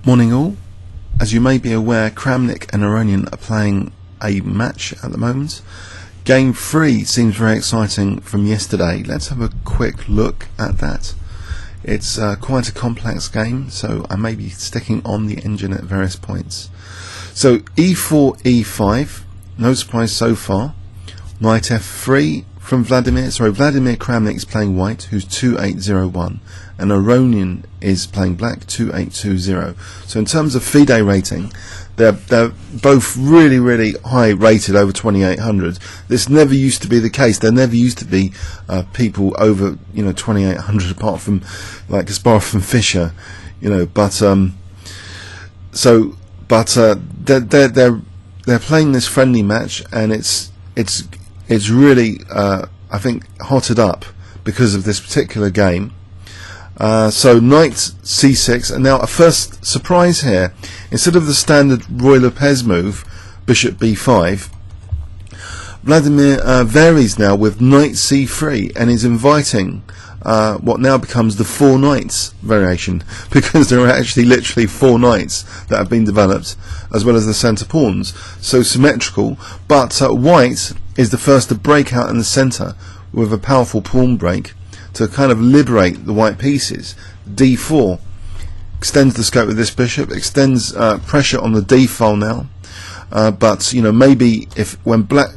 Morning all. As you may be aware, Kramnik and Aronian are playing a match at the moment. Game 3 seems very exciting from yesterday. Let's have a quick look at that. It's quite a complex game, so I may be sticking on the engine at various points. So E4, E5, no surprise so far. Knight F3 from Vladimir Kramnik is playing white, who's 2801, and Aronian is playing black, 2820. So in terms of FIDE rating, they're both really high rated, over 2800. This never used to be the case. There never used to be people over 2800, apart from like Kasparov and Fischer, they're playing this friendly match, and it's really I think hotted up because of this particular game. So knight c6, and now a first surprise here. Instead of the standard Ruy Lopez move, bishop b5, Vladimir varies now with knight c3 and is inviting what now becomes the 4 knights variation, because there are actually literally 4 knights that have been developed, as well as the centre pawns. So symmetrical, but white is the first to break out in the centre with a powerful pawn break to kind of liberate the white pieces. d4 extends the scope of this bishop, extends pressure on the d file now, but maybe if when black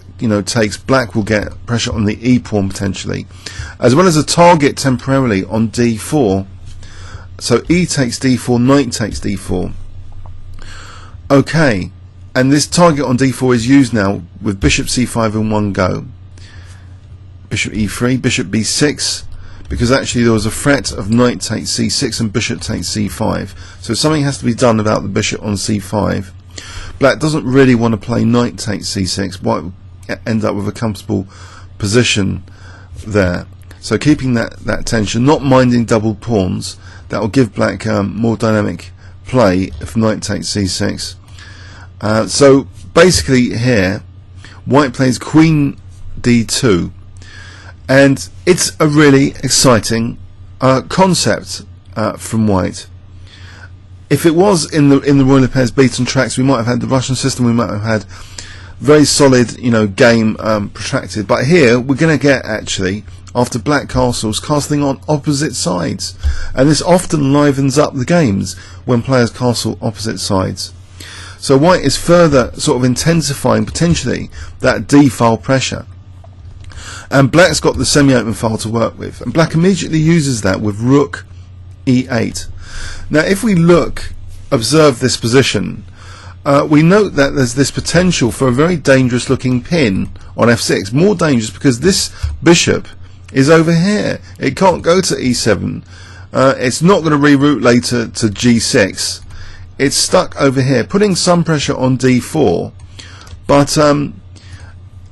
takes, black will get pressure on the e pawn potentially, as well as a target temporarily on d4. So e takes d4, knight takes d4. Okay, and this target on d4 is used now with bishop c5 in one go. Bishop e3, bishop b6, because actually there was a threat of knight takes c6 and bishop takes c5. So something has to be done about the bishop on c5. Black doesn't really want to play knight takes c6. White will end up with a comfortable position there. So keeping that tension, not minding double pawns, that will give black more dynamic play if knight takes c6. So basically here, white plays queen d2. And it's a really exciting concept from white. If it was in the Ruy Lopez beaten tracks, we might have had the Russian system. We might have had very solid, game protracted. But here we're going to get, actually, after black castles, castling on opposite sides, and this often livens up the games when players castle opposite sides. So white is further sort of intensifying potentially that d file pressure. And black's got the semi-open file to work with, and black immediately uses that with rook e8. Now if we observe this position, we note that there's this potential for a very dangerous looking pin on f6, more dangerous because this bishop is over here. It can't go to e7. It's not going to reroute later to g6. It's stuck over here, putting some pressure on d4, but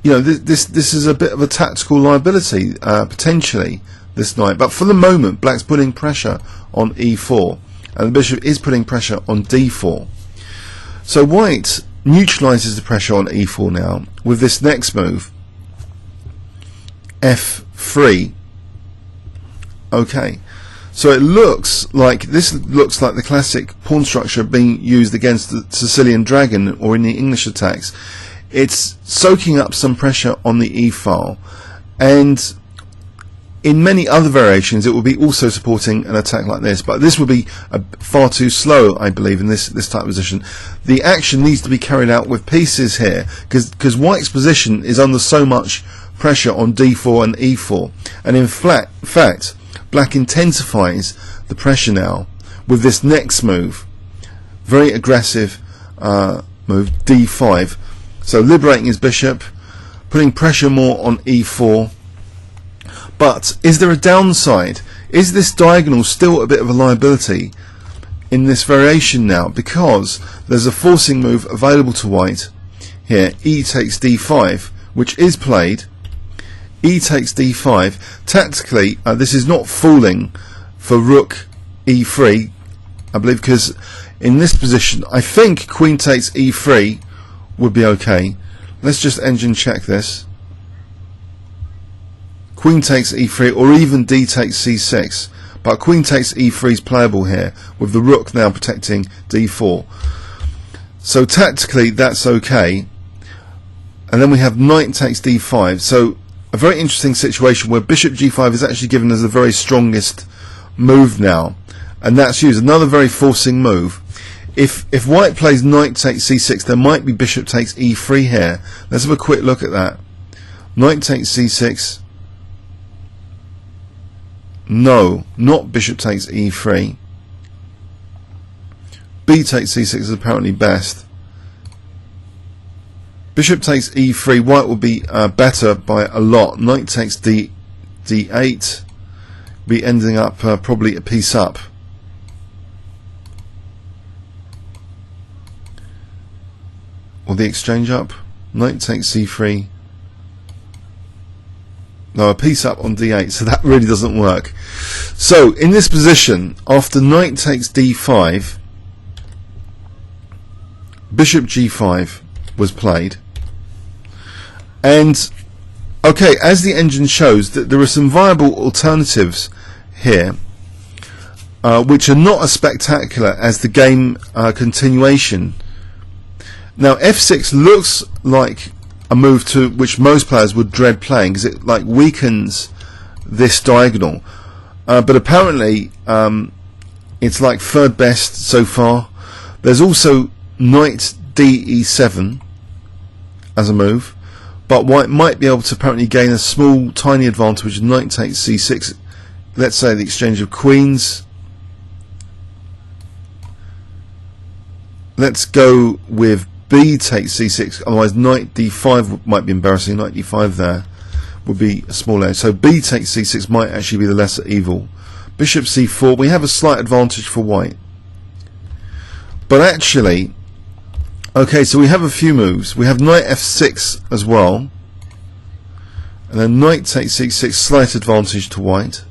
this is a bit of a tactical liability, potentially, this knight. But for the moment, black's putting pressure on e4, and the bishop is putting pressure on d4. So white neutralizes the pressure on e4 now with this next move, f3. Okay, so it looks like the classic pawn structure being used against the Sicilian dragon or in the English attacks. It's soaking up some pressure on the e file, and in many other variations it will be also supporting an attack like this, but this will be far too slow, I believe, in this type of position. The action needs to be carried out with pieces here, because white's position is under so much pressure on d4 and e4, and in fact black intensifies the pressure now with this next move, very aggressive move, d5. So liberating his bishop, putting pressure more on e4. But is there a downside? Is this diagonal still a bit of a liability in this variation now? Because there's a forcing move available to white here. E takes d5, which is played. E takes d5. Tactically, this is not fooling for rook e3, I believe, because in this position, I think queen takes e3 would be okay. Let's just engine check this. Queen takes e3, or even d takes c6. but queen takes e3 is playable here, with the rook now protecting d4. So tactically that's okay. And then we have knight takes d5. So a very interesting situation where bishop g5 is actually given as the very strongest move now, and that's used. Another very forcing move. If white plays knight takes c6, there might be bishop takes e3 here. Let's have a quick look at that. Knight takes c6. No, not bishop takes e3. B takes c6 is apparently best. Bishop takes e3. White will be better by a lot. Knight takes d8. Be ending up probably a piece up. Or the exchange up. Knight takes c3. No, a piece up on d8, so that really doesn't work. So in this position, after knight takes d5, bishop g5 was played, and okay, as the engine shows, that there are some viable alternatives here, which are not as spectacular as the game continuation. Now f6 looks like a move to which most players would dread playing, because it like weakens this diagonal, but apparently it's like third best so far. There's also knight de7 as a move, but white might be able to apparently gain a small tiny advantage, which is knight takes c6. Let's say the exchange of queens. Let's go with B takes c6, otherwise knight d5 might be embarrassing. Knight d5 there would be a small edge. So B takes c6 might actually be the lesser evil. Bishop c4, we have a slight advantage for white. But actually, okay, so we have a few moves. We have knight f6 as well. And then knight takes c6, slight advantage to white.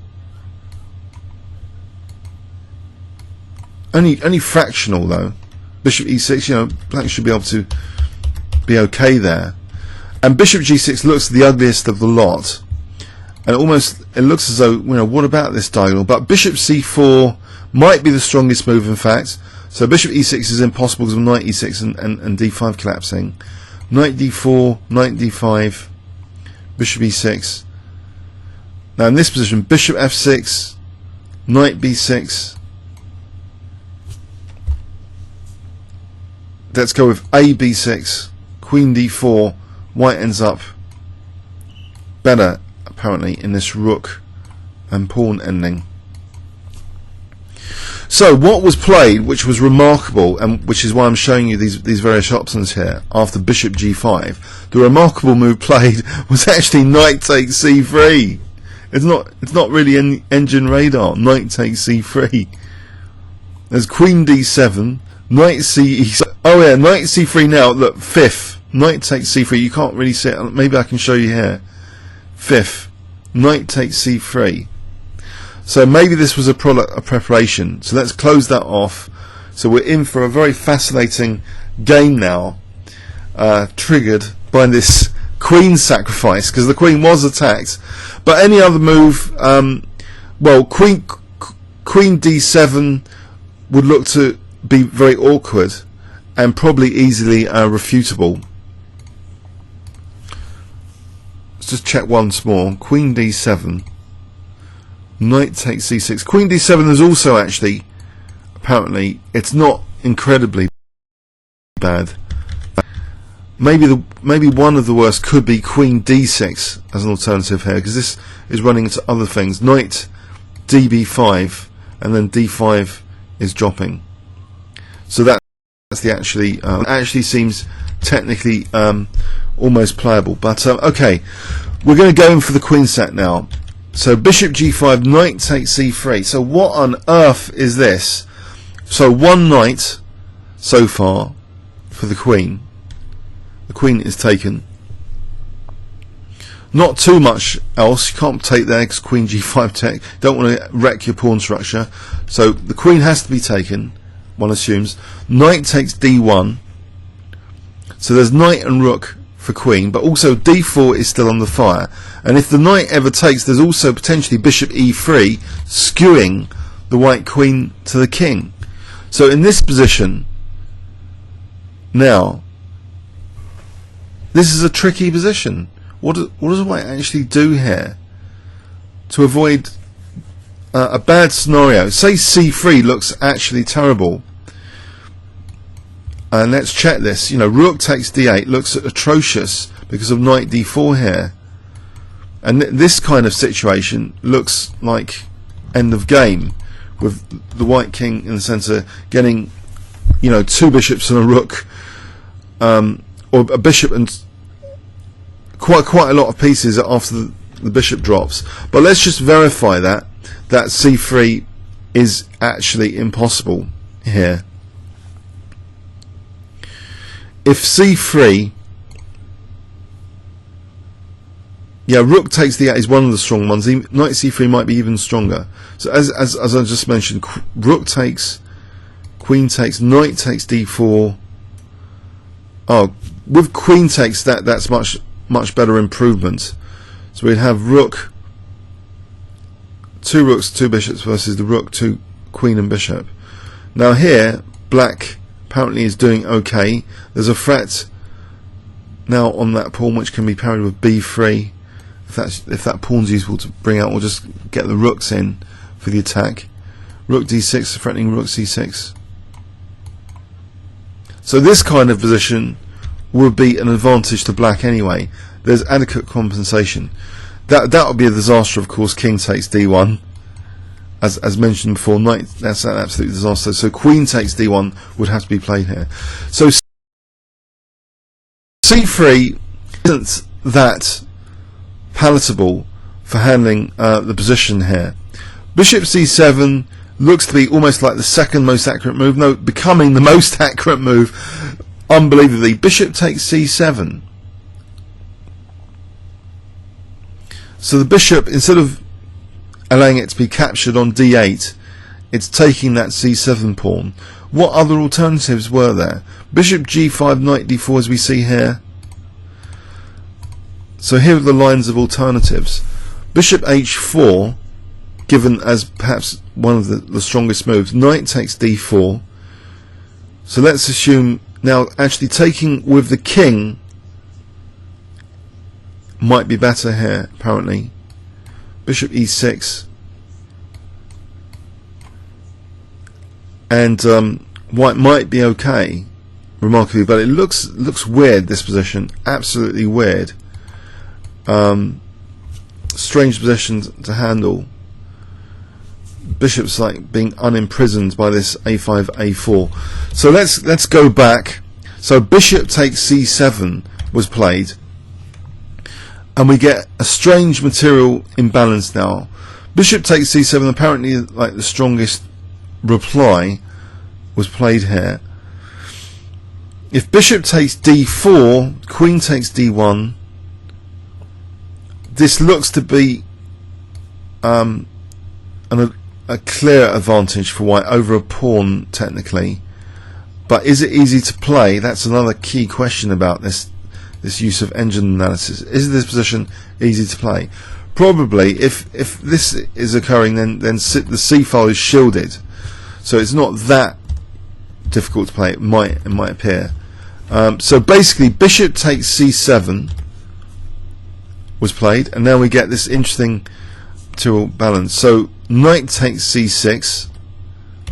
Only fractional though. Bishop e6, you know, black should be able to be okay there. And bishop g6 looks the ugliest of the lot. And it looks as though, you know, what about this diagonal? But bishop c4 might be the strongest move, in fact. So bishop e6 is impossible because of knight e6 and d5 collapsing. Knight d4, knight d5, bishop e6. Now in this position, bishop f6, knight b6. Let's go with a b6, queen d4. White ends up better apparently in this rook and pawn ending. So what was played, which was remarkable, and which is why I'm showing you these various options here after bishop g5, the remarkable move played was actually knight takes c3. It's not really in engine radar. Knight takes c3. There's queen d7, knight c. Oh yeah, knight c3 now. Look, fifth. Knight takes c3. You can't really see it. Maybe I can show you here. Fifth. Knight takes c3. So maybe this was a preparation. So let's close that off. So we're in for a very fascinating game now, triggered by this queen sacrifice, because the queen was attacked. But any other move, well, queen d7 would look to be very awkward and probably easily refutable. Let's just check once more. Queen d7, knight takes c6. Queen d7 is also actually, apparently, it's not incredibly bad. Maybe one of the worst could be queen d6 as an alternative here, because this is running into other things. Knight db5, and then d5 is dropping. So that's the actually seems technically almost playable. But okay, we're going to go in for the queen set now. So bishop g5, knight takes c3. So what on earth is this? So one knight so far for the queen. The queen is taken. Not too much else. You can't take there because queen g5 tech. Don't want to wreck your pawn structure. So the queen has to be taken, one assumes. Knight takes d1. So there's knight and rook for queen, but also d4 is still under fire. And if the knight ever takes, there's also potentially bishop e3 skewing the white queen to the king. So in this position now, this is a tricky position. What does white actually do here to avoid a bad scenario? Say c3 looks actually terrible, and let's check this. You know, rook takes d8 looks atrocious because of knight d4 here, and this kind of situation looks like end of game, with the white king in the centre getting, you know, two bishops and a rook, or a bishop and quite a lot of pieces after the bishop drops. But let's just verify that c3 is actually impossible here. If c3, yeah, rook takes d8 is one of the strong ones. Knight c3 might be even stronger. So as I just mentioned, rook takes, queen takes, knight takes d4. Oh, with queen takes, that's much better improvement. So we'd have rook, two rooks, two bishops versus the rook, two queen and bishop. Now here, black apparently is doing okay. There's a threat now on that pawn which can be parried with b3. If that pawn's useful to bring out, we'll just get the rooks in for the attack. Rook d6 threatening rook c6. So this kind of position would be an advantage to black anyway. There's adequate compensation. That would be a disaster, of course. King takes d1, as mentioned before. Knight, that's an absolute disaster. So queen takes d1 would have to be played here. So c3 isn't that palatable for handling the position here. Bishop c7 looks to be almost like the second most accurate move. No, becoming the most accurate move, unbelievably. Bishop takes c7. So the bishop, instead of allowing it to be captured on d8, it's taking that c7 pawn. What other alternatives were there? Bishop g5, knight d4, as we see here. So here are the lines of alternatives. Bishop h4, given as perhaps one of the strongest moves. Knight takes d4. So let's assume now actually taking with the king might be better here, apparently. Bishop e6. And white might be okay, remarkably, but it looks weird, this position. Absolutely weird. Strange position to handle. Bishop's like being unimprisoned by this a5, a4. So let's go back. So bishop takes c7 was played, and we get a strange material imbalance now. Bishop takes c7, apparently like the strongest reply was played here. If bishop takes d4, queen takes d1, this looks to be a clear advantage for white over a pawn technically, but is it easy to play? That's another key question about this use of engine analysis. Is this position easy to play? Probably. If this is occurring, then the c file is shielded, so it's not that difficult to play. It might appear. So basically, bishop takes c7 was played, and now we get this interesting material balance. So knight takes c6,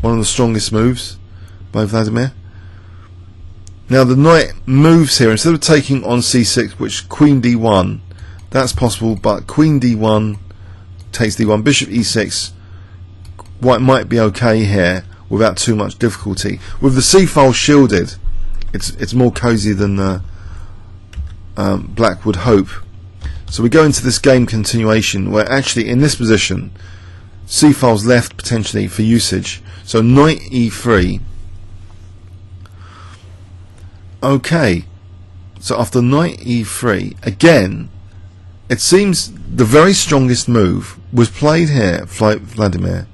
one of the strongest moves by Vladimir. Now the knight moves here, instead of taking on c6, which queen d1, that's possible, but queen d1 takes d1, bishop e6, white might be okay here without too much difficulty. With the c file shielded, it's more cozy than black would hope. So we go into this game continuation where actually in this position c file's left potentially for usage. So knight e3. Okay, so after knight e3, again, it seems the very strongest move was played here, Vladimir.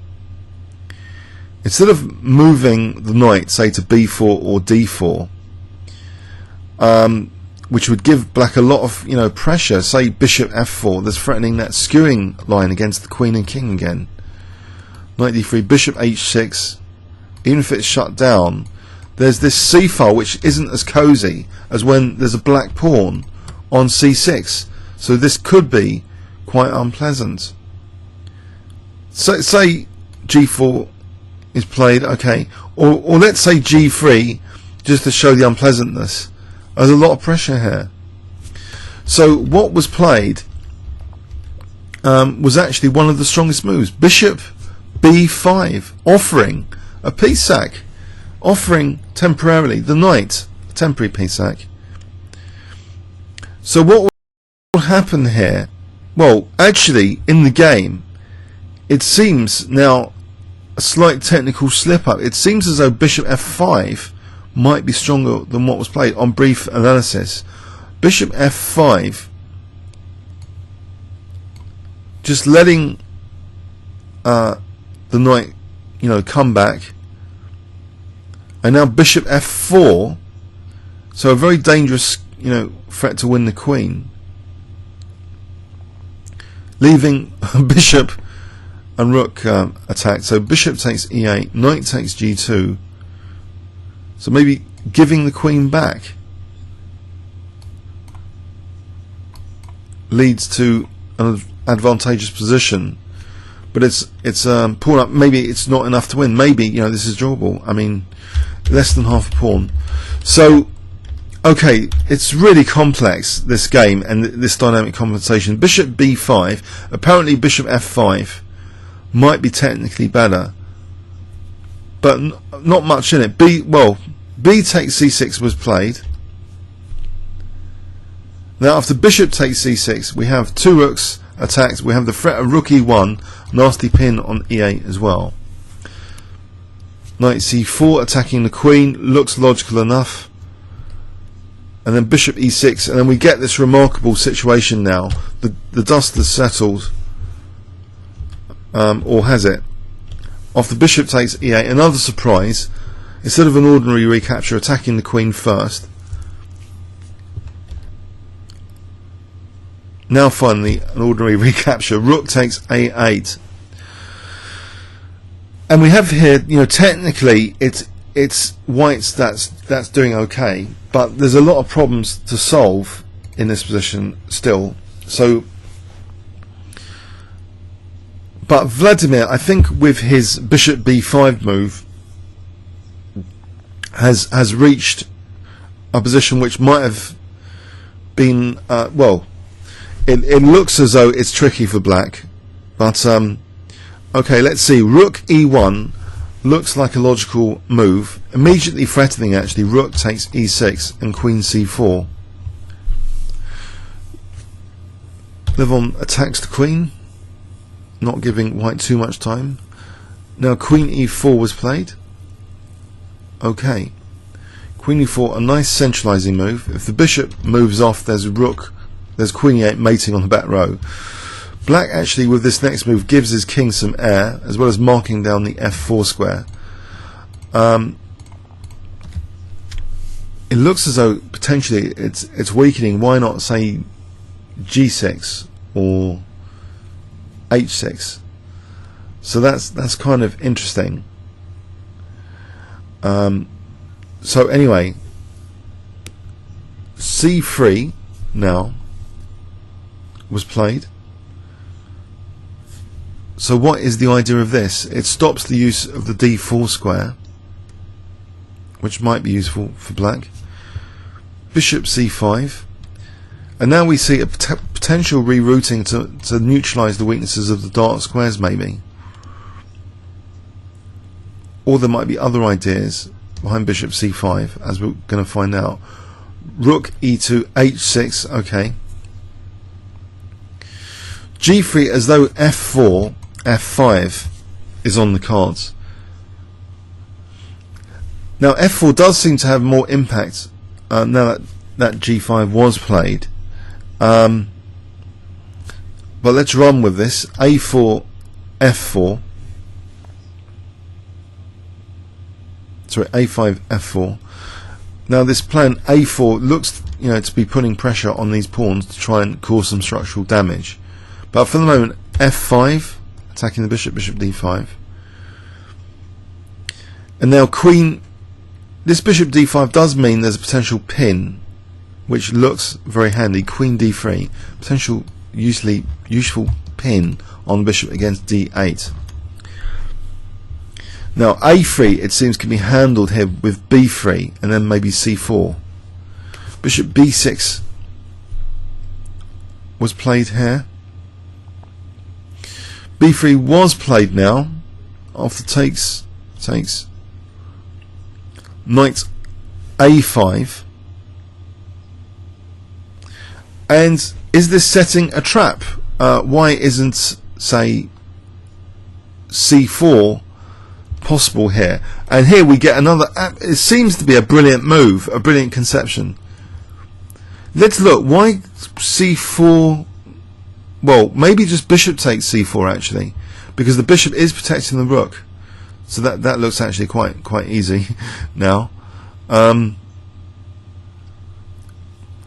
Instead of moving the knight, say to b4 or d4, which would give black a lot of pressure. Say bishop f4, that's threatening that skewing line against the queen and king again. Knight d3, bishop h6. Even if it's shut down, there's this c file which isn't as cozy as when there's a black pawn on c6. So this could be quite unpleasant. So say g4 is played, okay, or let's say g3, just to show the unpleasantness. There's a lot of pressure here. So what was played was actually one of the strongest moves. Bishop b5, offering a piece sack, offering temporarily the knight, a temporary piece sack. So what will happen here? Well, actually, in the game, it seems now a slight technical slip up. It seems as though bishop f5 might be stronger than what was played on brief analysis. Bishop f5, just letting the knight, come back, and now bishop f4. So a very dangerous, threat to win the queen, leaving bishop and rook attacked. So bishop takes e8, knight takes g2. So maybe giving the queen back leads to an advantageous position, but it's pawn up. Maybe it's not enough to win. Maybe this is drawable. I mean, less than half a pawn. So okay, it's really complex, this game and this dynamic compensation. Bishop b5. Apparently bishop f5 might be technically better, but not much in it. B takes c6 was played. Now after bishop takes c6, we have two rooks attacked. We have the threat of rook e1, nasty pin on e8 as well. Knight c4 attacking the queen, looks logical enough. And then bishop e6, and then we get this remarkable situation now. The dust has settled, or has it? After bishop takes e8, another surprise. Instead of an ordinary recapture, attacking the queen first. Now finally an ordinary recapture. Rook takes a8, and we have here, technically it's white's that's doing okay, but there's a lot of problems to solve in this position still. So, but Vladimir, I think with his bishop b5 move, has reached a position which might have been it looks as though it's tricky for black, but okay, let's see. Rook e1 looks like a logical move, immediately threatening actually. Rook takes e6 and queen c4. Levon attacks the queen, not giving white too much time. Now queen e4 was played. Okay, queen e4, a nice centralizing move. If the bishop moves off, there's rook, there's queen e8 mating on the back row. Black actually with this next move gives his king some air, as well as marking down the f4 square. It looks as though potentially it's weakening. Why not say g6 or h6? So that's kind of interesting. So anyway, c3 now was played. So what is the idea of this? It stops the use of the d4 square, which might be useful for black. Bishop c5, and now we see a potential rerouting to neutralize the weaknesses of the dark squares, maybe. Or there might be other ideas behind bishop c5, as we're going to find out. Rook e2, h6, okay. g3, as though f4, f5 is on the cards. Now f4 does seem to have more impact now that g5 was played. But let's run with this. a4, f4. Sorry, a5, f4. Now this plan a4 looks to be putting pressure on these pawns to try and cause some structural damage. But for the moment, f5, attacking the bishop, bishop d5. And now queen, this bishop d5 does mean there's a potential pin, which looks very handy. Queen d3, potential useful pin on bishop against d8. Now a3, it seems, can be handled here with b3 and then maybe c4. Bishop b6 was played here. b3 was played now. After takes knight a5. And is this setting a trap? Why isn't, say, c4 possible here? And here we get another, it seems to be a brilliant move, a brilliant conception. Let's look. Why c4? Well, maybe just bishop takes c4 actually, because the bishop is protecting the rook. So that looks actually quite easy now.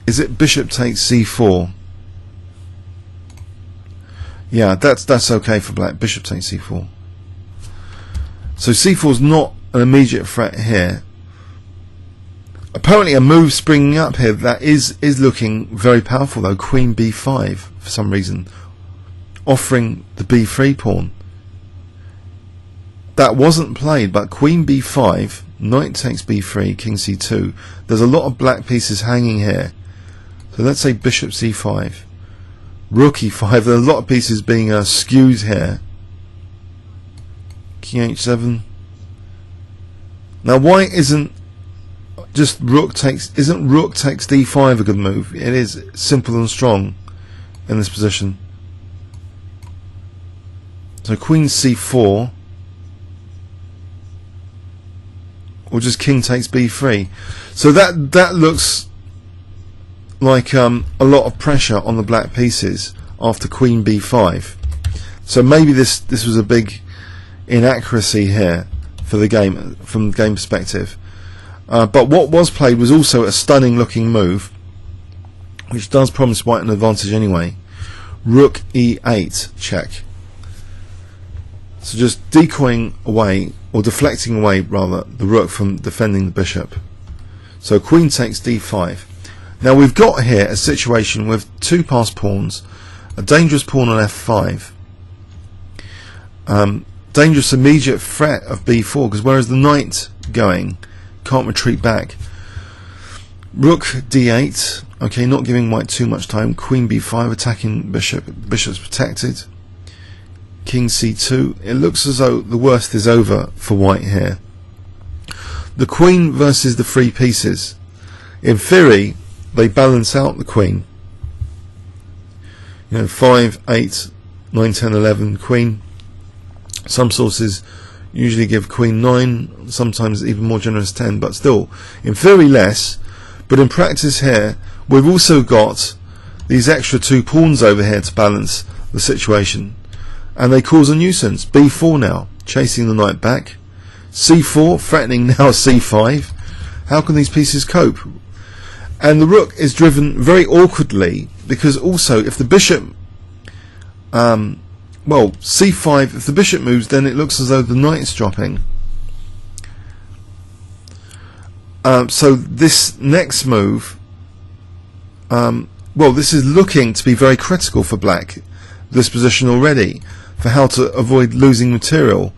Is it bishop takes c4? Yeah, that's okay for black. Bishop takes c4. So c4 is not an immediate threat here. Apparently a move springing up here that is looking very powerful though. Queen b5 for some reason, offering the b3 pawn. That wasn't played, but queen b5, knight takes b3, king c2. There's a lot of black pieces hanging here. So let's say bishop c5, rook e5. There are a lot of pieces being skewed here. King h7. Now why isn't just rook takes d5 a good move? It is simple and strong in this position. So queen c4, or just king takes b3. So that looks like a lot of pressure on the black pieces after queen b5. So maybe this was a big inaccuracy here for the game, from the game perspective. But what was played was also a stunning looking move, which does promise white an advantage anyway. Rook e8 check. So just decoying away, or deflecting away rather, the rook from defending the bishop. So queen takes d5. Now we've got here a situation with two passed pawns, a dangerous pawn on f5, dangerous immediate threat of b4, because whereas the knight going can't retreat back. Rook d8, okay, not giving white too much time. Queen b5 attacking bishop, bishop's protected. King c2. It looks as though the worst is over for white here. The queen versus the three pieces. In theory, they balance out the queen. 5, 8, 9, 10, 11, queen. Some sources usually give queen 9, sometimes even more generous 10, but still, in theory less. But in practice here, we've also got these extra two pawns over here to balance the situation. And they cause a nuisance. b4 now, chasing the knight back. c4, threatening now c5. How can these pieces cope? And the rook is driven very awkwardly, because also if the bishop, well, c5, if the bishop moves, then it looks as though the knight's dropping. So this next move, well, this is looking to be very critical for black, this position already, for how to avoid losing material.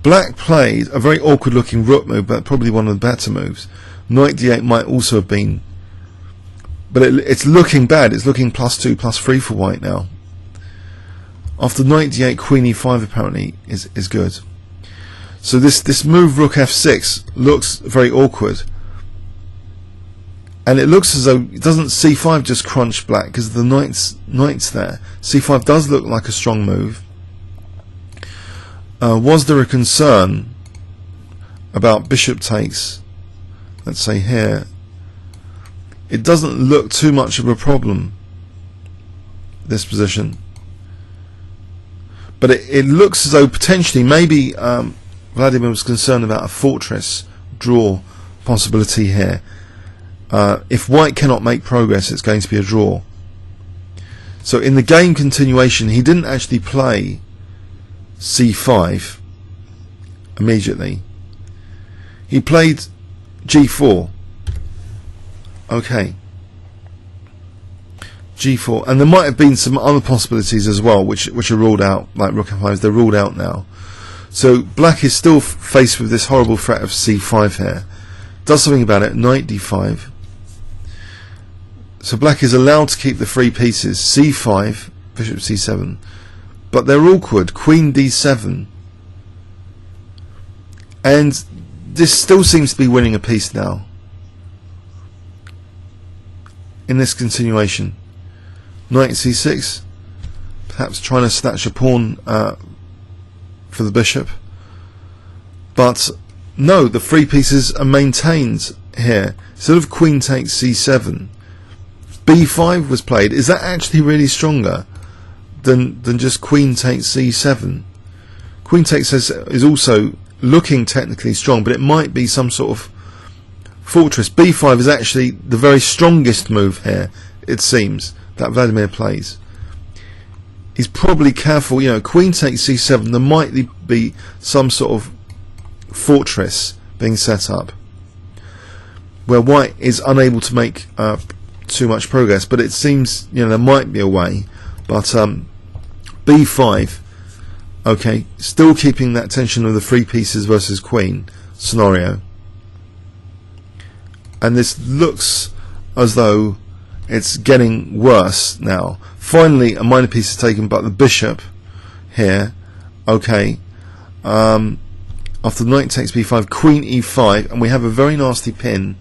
Black played a very awkward looking rook move, but probably one of the better moves. Knight d8 might also have been, but it's looking bad. It's looking +2, +3 for white now. After knight d8, queen e5 apparently is good. So this move rook f6 looks very awkward, and it looks as though doesn't c5 just crunch black because the knight's there. c5 does look like a strong move. Was there a concern about bishop takes? Let's say here. It doesn't look too much of a problem, this position. But it looks as though potentially maybe Vladimir was concerned about a fortress draw possibility here. if white cannot make progress, it's going to be a draw. So in the game continuation, he didn't actually play c5 immediately. He played g4. Okay, g4, and there might have been some other possibilities as well, which are ruled out, like rook f5. They're ruled out now. So black is still faced with this horrible threat of c5 here. Does something about it. Knight d5. So black is allowed to keep the three pieces, c5, bishop c7, but they're awkward. Queen d7, and this still seems to be winning a piece now in this continuation. Knight c6, perhaps trying to snatch a pawn for the bishop, but no, the three pieces are maintained here. Instead of queen takes c7, b5 was played. Is that actually really stronger than just queen takes c7? Queen takes is also looking technically strong, but it might be some sort of fortress. b5 is actually the very strongest move here, it seems, that Vladimir plays. He's probably careful, you know, queen takes c7, there might be some sort of fortress being set up where white is unable to make too much progress, but it seems, you know, there might be a way. But b5, okay, still keeping that tension of the three pieces versus queen scenario, and this looks as though it's getting worse now. Finally a minor piece is taken, but the bishop here, okay, after knight takes b5, queen e5, and we have a very nasty pin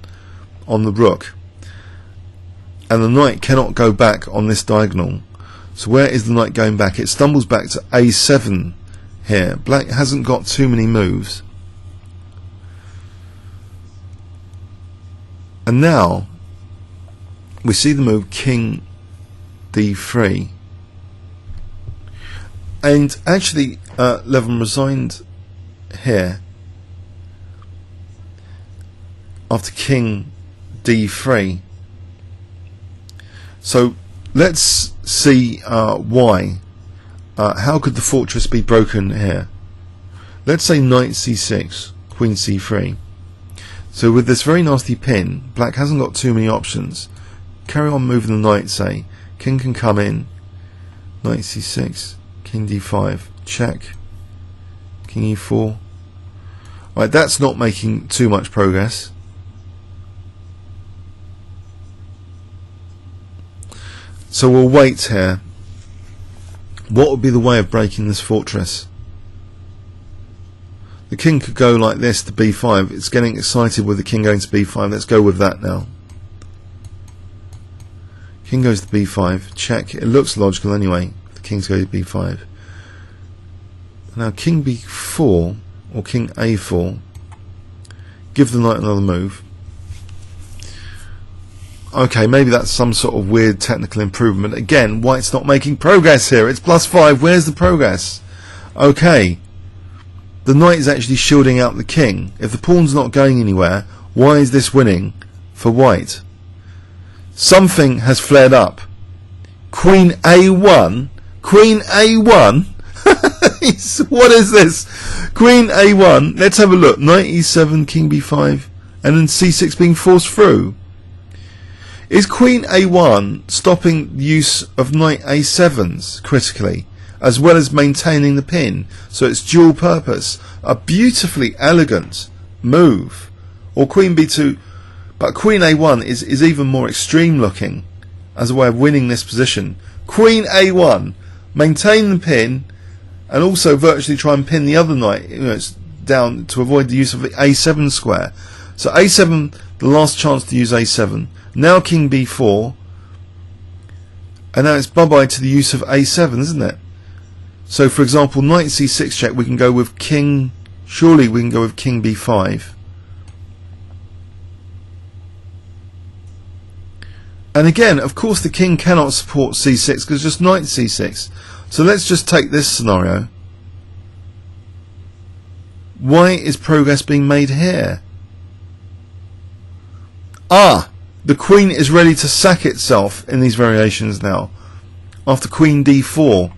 on the rook, and the knight cannot go back on this diagonal. So where is the knight going back? It stumbles back to a7 here. Black hasn't got too many moves, and now we see the move king d3, and actually Levon resigned here after king d3. So let's see why. How could the fortress be broken here? Let's say knight c6, queen c3. So with this very nasty pin, black hasn't got too many options. Carry on moving the knight, say. King can come in. Knight c6, king d5, check. King e4. Right, that's not making too much progress. So we'll wait here. What would be the way of breaking this fortress? The king could go like this to b5. It's getting excited with the king going to b5. Let's go with that now. King goes to b5. Check. It looks logical anyway. The king's going to b5. Now king b4 or king a4. Give the knight another move. Okay, maybe that's some sort of weird technical improvement. Again, white's not making progress here. It's +5. Where's the progress? Okay, the knight is actually shielding out the king. If the pawn's not going anywhere, why is this winning for white? Something has flared up. Queen a1. Queen a1. What is this? Queen a1. Let's have a look. Knight e7, king b5, and then c6 being forced through. Is queen a1 stopping the use of knight a7s critically, as well as maintaining the pin? So it's dual purpose. A beautifully elegant move. Or queen b2, but queen a1 is even more extreme looking as a way of winning this position. Queen a1, maintain the pin, and also virtually try and pin the other knight, you know, it's down to avoid the use of the a7 square. So a7, the last chance to use a7. Now king b4, and now it's bye-bye to the use of a7, isn't it? So for example, knight c6 check, we can go with king, surely we can go with king b5. And again, of course the king cannot support c6 because just knight c6. So let's just take this scenario. Why is progress being made here? Ah, the queen is ready to sack itself in these variations now after queen d4.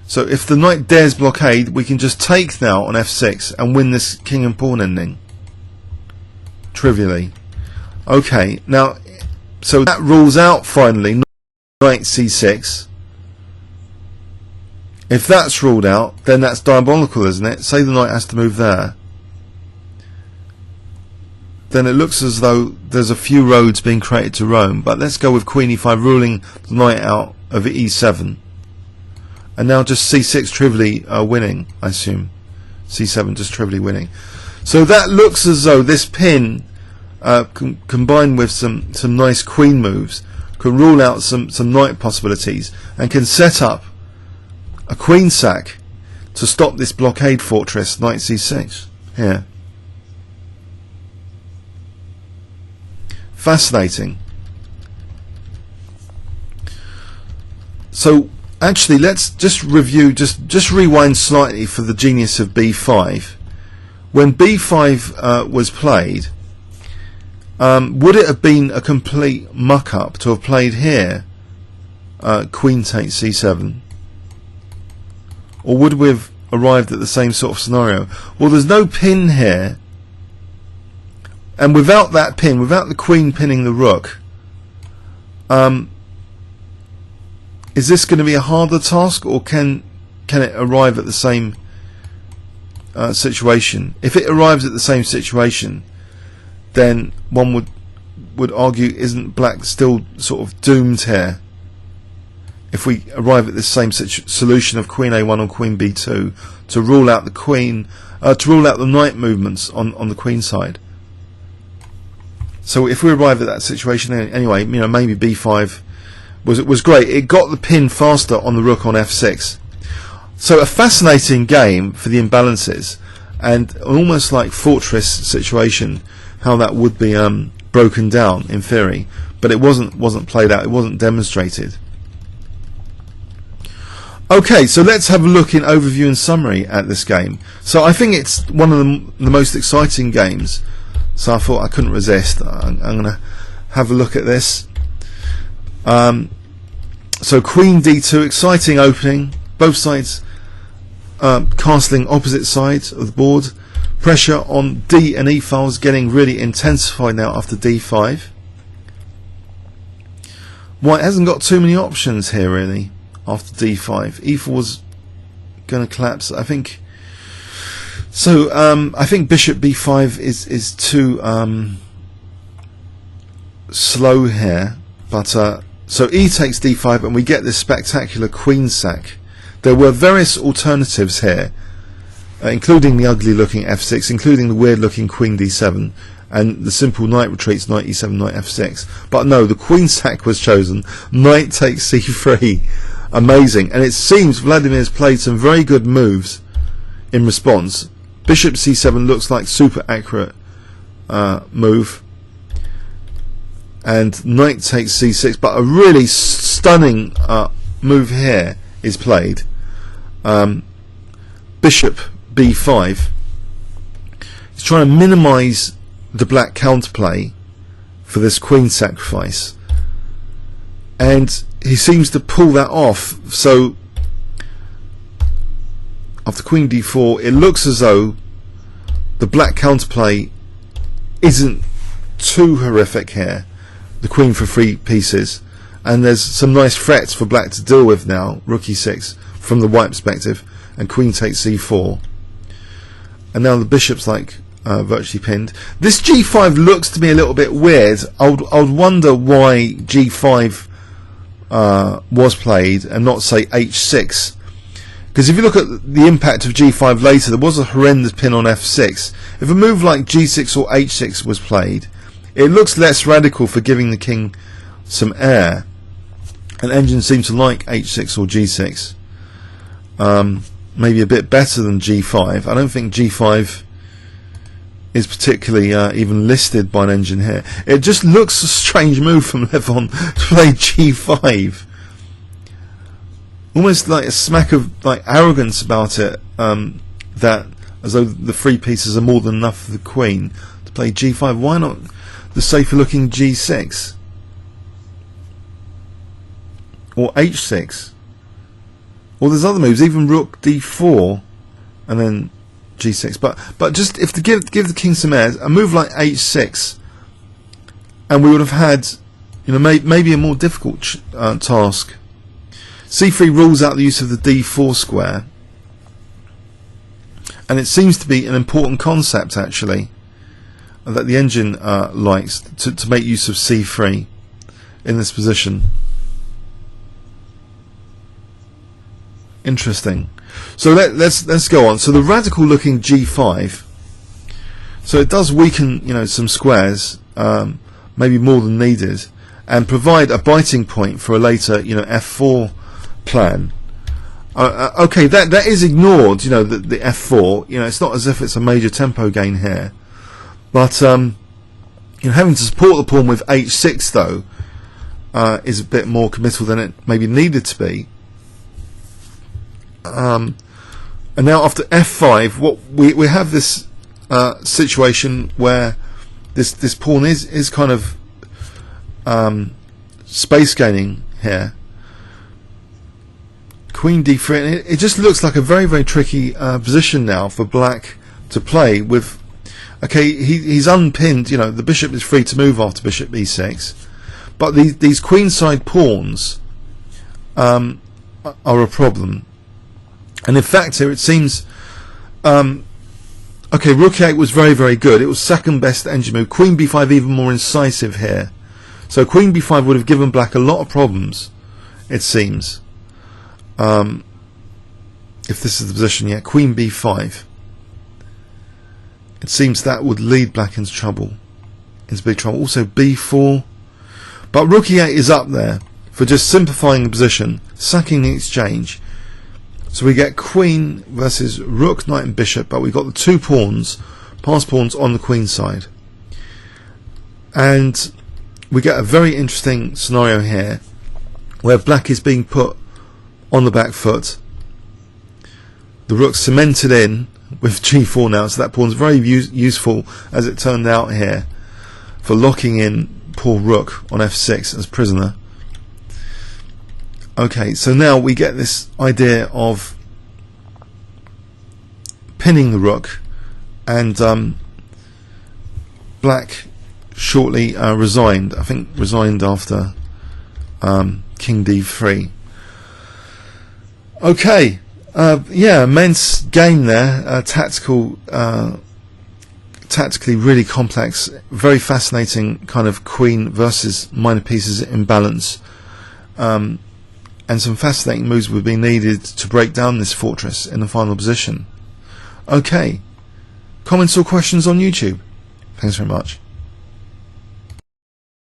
So if the knight dares blockade, we can just take now on f6 and win this king and pawn ending trivially. Okay, now so that rules out finally knight c6. If that's ruled out, then that's diabolical, isn't it? Say the knight has to move there. Then it looks as though there's a few roads being created to Rome, but let's go with queen e5 ruling the knight out of e7. And now just c6 trivially winning, I assume. c7 just trivially winning. So that looks as though this pin, combined with some nice queen moves, can rule out some knight possibilities and can set up a queen sack to stop this blockade fortress knight c6 here. Fascinating. So actually let's just review, just rewind slightly for the genius of b5. When b5 was played, would it have been a complete muck up to have played here queen takes c7? Or would we have arrived at the same sort of scenario? Well, there's no pin here, and without that pin, without the queen pinning the rook, is this going to be a harder task, or can it arrive at the same situation? If it arrives at the same situation, then one would argue, isn't black still sort of doomed here? If we arrive at this same solution of queen a1 or queen b2 to rule out the queen, to rule out the knight movements on the queen side. So if we arrive at that situation anyway, you know, maybe b5 was great. It got the pin faster on the rook on f6. So a fascinating game for the imbalances, and almost like fortress situation, how that would be broken down in theory, but it wasn't played out. It wasn't demonstrated. Okay, so let's have a look in overview and summary at this game. So I think it's one of the most exciting games, so I thought I couldn't resist. I'm going to have a look at this. So queen d2, exciting opening, both sides castling opposite sides of the board. Pressure on d and e files getting really intensified now after d5. White hasn't got too many options here really. After d5, e4 was going to collapse, I think. So I think bishop b5 is too slow here. But so e takes d5, and we get this spectacular queen sack. There were various alternatives here, including the ugly-looking f6, including the weird-looking queen d7, and the simple knight retreats, knight e7, knight f6. But no, the queen sack was chosen. Knight takes c3. Amazing. And it seems Vladimir's played some very good moves in response. Bishop c7 looks like super accurate move, and knight takes c6, but a really stunning move here is played. Bishop b5. He's trying to minimize the black counterplay for this queen sacrifice, and he seems to pull that off. So after queen d4, it looks as though the black counterplay isn't too horrific here. The queen for 3 pieces, and there's some nice threats for black to deal with now. Rook e6 from the white perspective, and queen takes c4, and now the bishop's like virtually pinned. This g5 looks to me a little bit weird. I would wonder why g5 was played and not say h6, because if you look at the impact of g5 later, there was a horrendous pin on f6. If a move like g6 or h6 was played, it looks less radical for giving the king some air, and engine seems to like h6 or g6 maybe a bit better than g5. I don't think g5 is particularly even listed by an engine here. It just looks a strange move from Levon to play g5, almost like a smack of like arrogance about it, that as though the 3 pieces are more than enough for the queen to play g5. Why not the safer looking g6 or h6? Or there's other moves, even rook d4 and then g6. But just if to give the king some airs, a move like h6, and we would have had, you know, maybe a more difficult task. c3 rules out the use of the d4 square, and it seems to be an important concept actually that the engine likes to make use of c3 in this position. Interesting. So let's go on. So the radical looking g5. So it does weaken, you know, some squares, maybe more than needed, and provide a biting point for a later, you know, f4 plan. Okay, that is ignored, you know, the f4. You know, it's not as if it's a major tempo gain here, but you know, having to support the pawn with h6 though is a bit more committal than it maybe needed to be. And now after f5, what we have this situation where this pawn is kind of space gaining here. Queen d3, and it just looks like a very, very tricky position now for black to play with. Okay, he's unpinned, you know, the bishop is free to move after bishop e6, but these queenside pawns are a problem. And in fact here it seems okay, rook e8 was very, very good. It was second best engine move. Queen b5 even more incisive here. So queen b5 would have given black a lot of problems, it seems. If this is the position, yeah, queen b5. It seems that would lead black into trouble, into big trouble. Also b4, but rook e8 is up there for just simplifying the position, sacking the exchange. So we get queen versus rook, knight and bishop, but we've got the 2 pawns, passed pawns on the queen side. And we get a very interesting scenario here where black is being put on the back foot. The rook cemented in with g4 now, so that pawn's very useful, as it turned out here, for locking in poor rook on f6 as prisoner. Okay, so now we get this idea of pinning the rook, and black shortly resigned. I think resigned after king d3. Okay, yeah, immense game there. Tactically really complex, very fascinating kind of queen versus minor pieces imbalance. And some fascinating moves would be needed to break down this fortress in the final position. Okay, comments or questions on YouTube? Thanks very much.